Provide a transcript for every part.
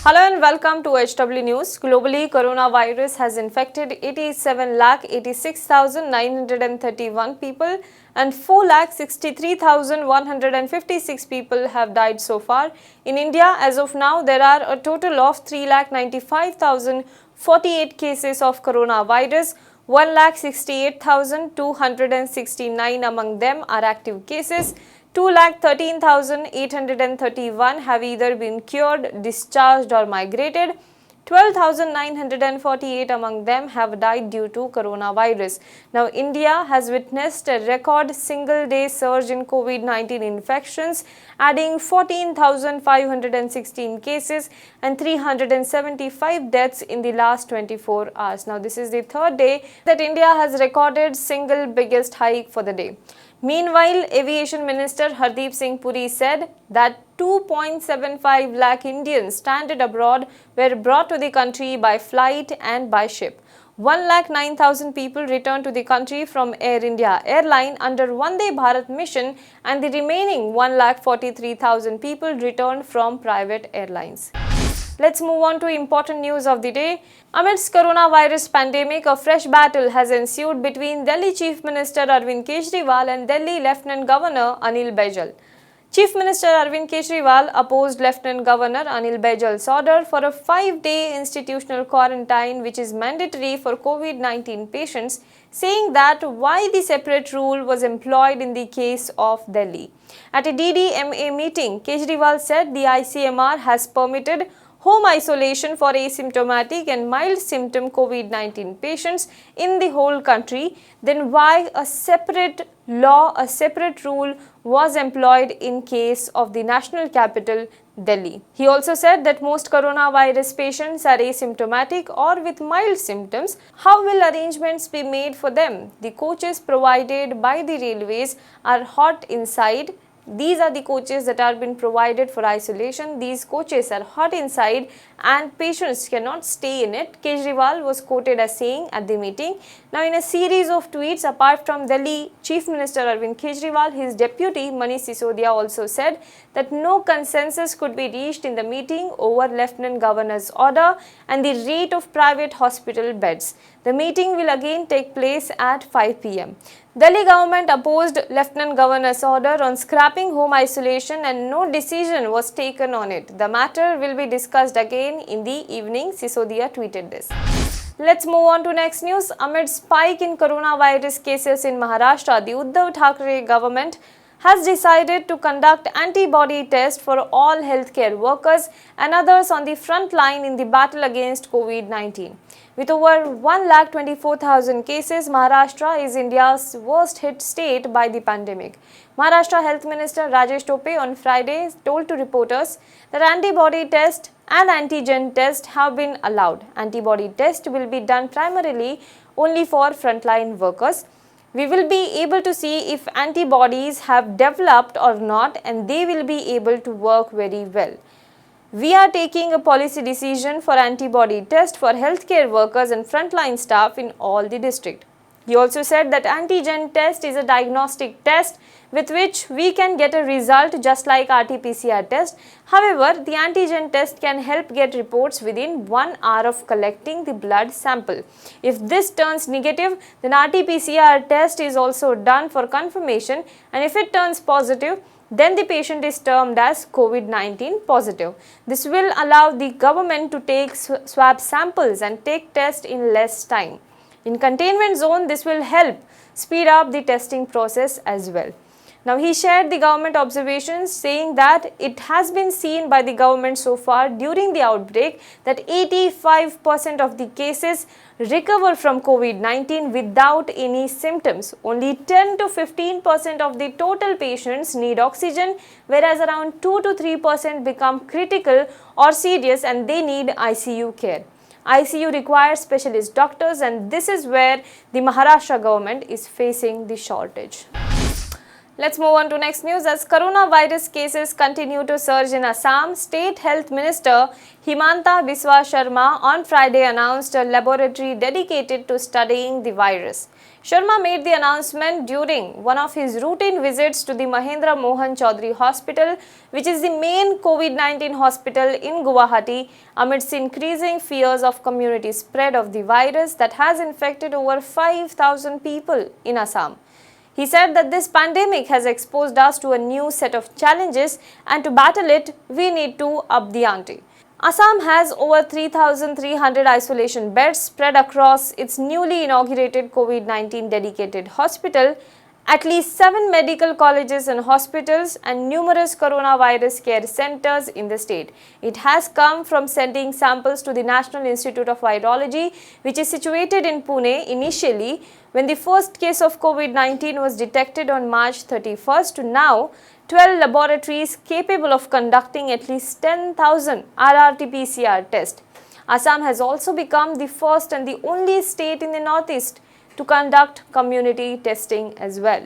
Hello and welcome to HW News. Globally, coronavirus has infected 87,86,931 people and 4,63,156 people have died so far. In India, as of now, there are a total of 3,95,048 cases of coronavirus. 1,68,269 among them are active cases. 2,13,831 have either been cured, discharged or migrated. 12,948 among them have died due to coronavirus. Now, India has witnessed a record single-day surge in COVID-19 infections, adding 14,516 cases and 375 deaths in the last 24 hours. Now, this is the third day that India has recorded single biggest hike for the day. Meanwhile, Aviation Minister Hardeep Singh Puri said that 2.75 lakh Indians stranded abroad were brought to the country by flight and by ship. 1,09,000 people returned to the country from Air India airline under Vande Bharat mission, and the remaining 1,43,000 people returned from private airlines. Let's move on to important news of the day. Amidst coronavirus pandemic, a fresh battle has ensued between Delhi Chief Minister Arvind Kejriwal and Delhi Lieutenant Governor Anil Baijal. Chief Minister Arvind Kejriwal opposed Lieutenant Governor Anil Baijal's order for a 5-day institutional quarantine which is mandatory for COVID-19 patients, saying that why the separate rule was employed in the case of Delhi. At a DDMA meeting, Kejriwal said the ICMR has permitted home isolation for asymptomatic and mild symptom COVID-19 patients in the whole country, then why a separate law, a separate rule was employed in case of the national capital, Delhi. He also said that most coronavirus patients are asymptomatic or with mild symptoms. How will arrangements be made for them? The coaches provided by the railways are hot inside. These are the coaches that are been provided for isolation. These coaches are hot inside and patients cannot stay in it, Kejriwal was quoted as saying at the meeting. Now, in a series of tweets, apart from Delhi Chief Minister Arvind Kejriwal, his deputy Manish Sisodia also said that no consensus could be reached in the meeting over Lieutenant Governor's order and the rate of private hospital beds. The meeting will again take place at 5 p.m. Delhi government opposed Lieutenant Governor's order on scrapping home isolation and no decision was taken on it. The matter will be discussed again in the evening, Sisodia tweeted this. Let's move on to next news. Amid spike in coronavirus cases in Maharashtra, the Uddhav Thackeray government has decided to conduct antibody test for all healthcare workers and others on the front line in the battle against COVID-19. With over 1,24,000 cases, Maharashtra is India's worst hit state by the pandemic. Maharashtra Health Minister Rajesh Tope on Friday told to reporters that antibody test and antigen test have been allowed. Antibody test will be done primarily only for frontline workers. We will be able to see if antibodies have developed or not, and they will be able to work very well. We are taking a policy decision for antibody test for healthcare workers and frontline staff in all the district. He also said that antigen test is a diagnostic test with which we can get a result just like RT-PCR test. However, the antigen test can help get reports within 1 hour of collecting the blood sample. If this turns negative, then RT-PCR test is also done for confirmation, and if it turns positive, then the patient is termed as COVID-19 positive. This will allow the government to take swab samples and take tests in less time. In containment zone, this will help speed up the testing process as well. Now, he shared the government observations saying that it has been seen by the government so far during the outbreak that 85% of the cases recover from COVID-19 without any symptoms. Only 10 to 15% of the total patients need oxygen, whereas around 2 to 3% become critical or serious and they need ICU care. ICU requires specialist doctors, and this is where the Maharashtra government is facing the shortage. Let's move on to next news. As coronavirus cases continue to surge in Assam, State Health Minister Himanta Biswa Sharma on Friday announced a laboratory dedicated to studying the virus. Sharma made the announcement during one of his routine visits to the Mahendra Mohan Chaudhary Hospital, which is the main COVID-19 hospital in Guwahati, amidst increasing fears of community spread of the virus that has infected over 5,000 people in Assam. He said that this pandemic has exposed us to a new set of challenges, and to battle it, we need to up the ante. Assam has over 3,300 isolation beds spread across its newly inaugurated COVID-19 dedicated hospital, at least 7 medical colleges and hospitals, and numerous coronavirus care centers in the state. It has come from sending samples to the National Institute of Virology, which is situated in Pune initially, when the first case of COVID-19 was detected on March 31st, to now 12 laboratories capable of conducting at least 10,000 RRT-PCR tests. Assam has also become the first and the only state in the northeast to conduct community testing as well.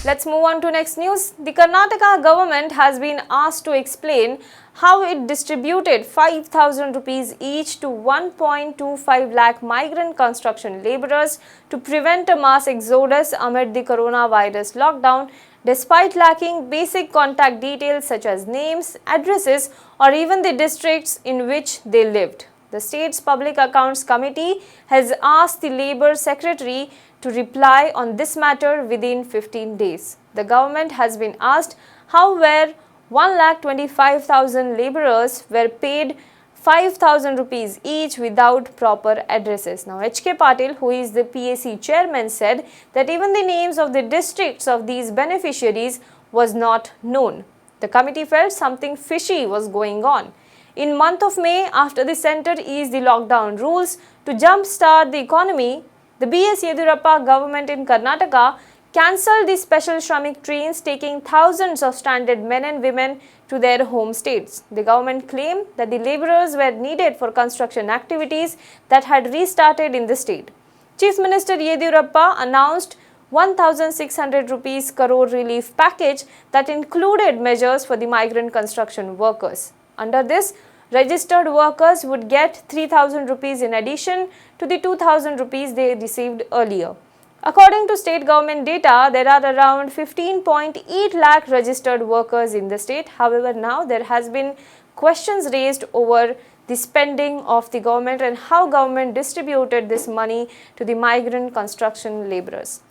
Let's move on to next news. The Karnataka government has been asked to explain how it distributed 5,000 rupees each to 1.25 lakh migrant construction laborers to prevent a mass exodus amid the coronavirus lockdown, despite lacking basic contact details such as names, addresses, or even the districts in which they lived. The state's Public Accounts Committee has asked the Labour Secretary to reply on this matter within 15 days. The government has been asked how were 1,25,000 labourers were paid 5,000 rupees each without proper addresses. Now, H.K. Patil, who is the PAC chairman, said that even the names of the districts of these beneficiaries was not known. The committee felt something fishy was going on. In month of May, after the centre eased the lockdown rules to jumpstart the economy, the B.S. Yedurappa government in Karnataka cancelled the special Shramik trains taking thousands of stranded men and women to their home states. The government claimed that the labourers were needed for construction activities that had restarted in the state. Chief Minister Yedurappa announced 1,600 rupees crore relief package that included measures for the migrant construction workers. Under this, registered workers would get 3,000 rupees in addition to the 2,000 rupees they received earlier. According to state government data, there are around 15.8 lakh registered workers in the state. However, now there has been questions raised over the spending of the government and how government distributed this money to the migrant construction laborers.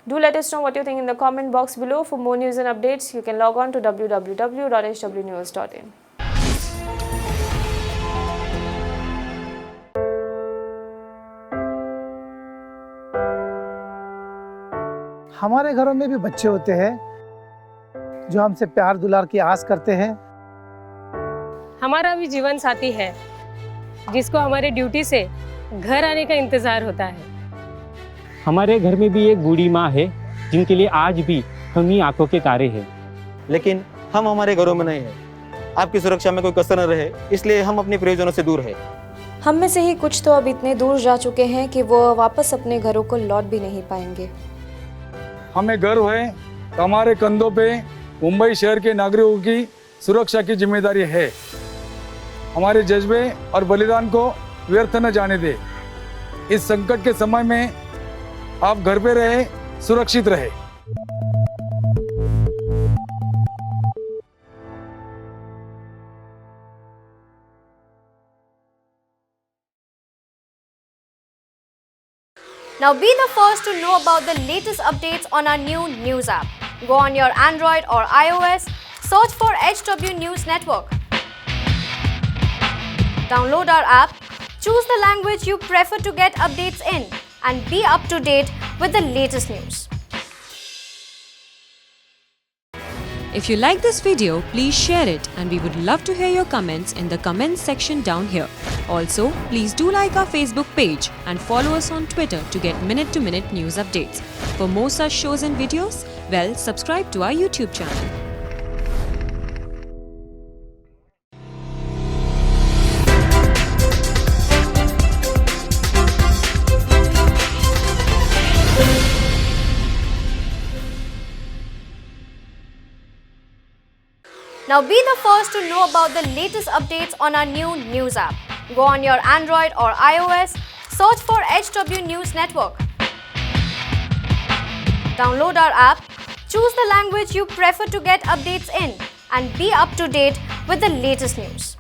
Do let us know what you think in the comment box below. For more news and updates, you can log on to www.hwnews.in. हमारे घरों में भी बच्चे होते हैं जो हमसे प्यार दुलार की आस करते हैं। हमारा भी जीवन साथी है जिसको हमारे ड्यूटी से घर आने का इंतजार होता है। हमारे घर में भी एक बूढ़ी माँ है जिनके लिए आज भी हम ही आंखों के तारे हैं। लेकिन हम हमारे घरों में नहीं हैं। आपकी सुरक्षा में कोई कसर न रहे, इसलिए हम अपने प्रियजनों से दूर हैं। हम में से ही कुछ तो अब इतने दूर जा चुके हैं कि वो वापस अपने घरों को लौट भी नहीं पाएंगे। हमें गर्व है कि हमारे कंधों पे मुंबई शहर के नागरिकों की सुरक्षा की जिम्मेदारी है। हमारे जज्बे और बलिदान को व्यर्थ न जाने दे। इस संकट के समय में आप घर पे रहे, सुरक्षित रहे। Now be the first to know about the latest updates on our new news app. Go on your Android or iOS, search for HW News Network. Download our app, choose the language you prefer to get updates in, and be up to date with the latest news. If you like this video, please share it, and we would love to hear your comments in the comments section down here. Also, please do like our Facebook page and follow us on Twitter to get minute-to-minute news updates. For more such shows and videos, well, subscribe to our YouTube channel. Now be the first to know about the latest updates on our new news app. Go on your Android or iOS, search for HW News Network. Download our app, choose the language you prefer to get updates in, and be up to date with the latest news.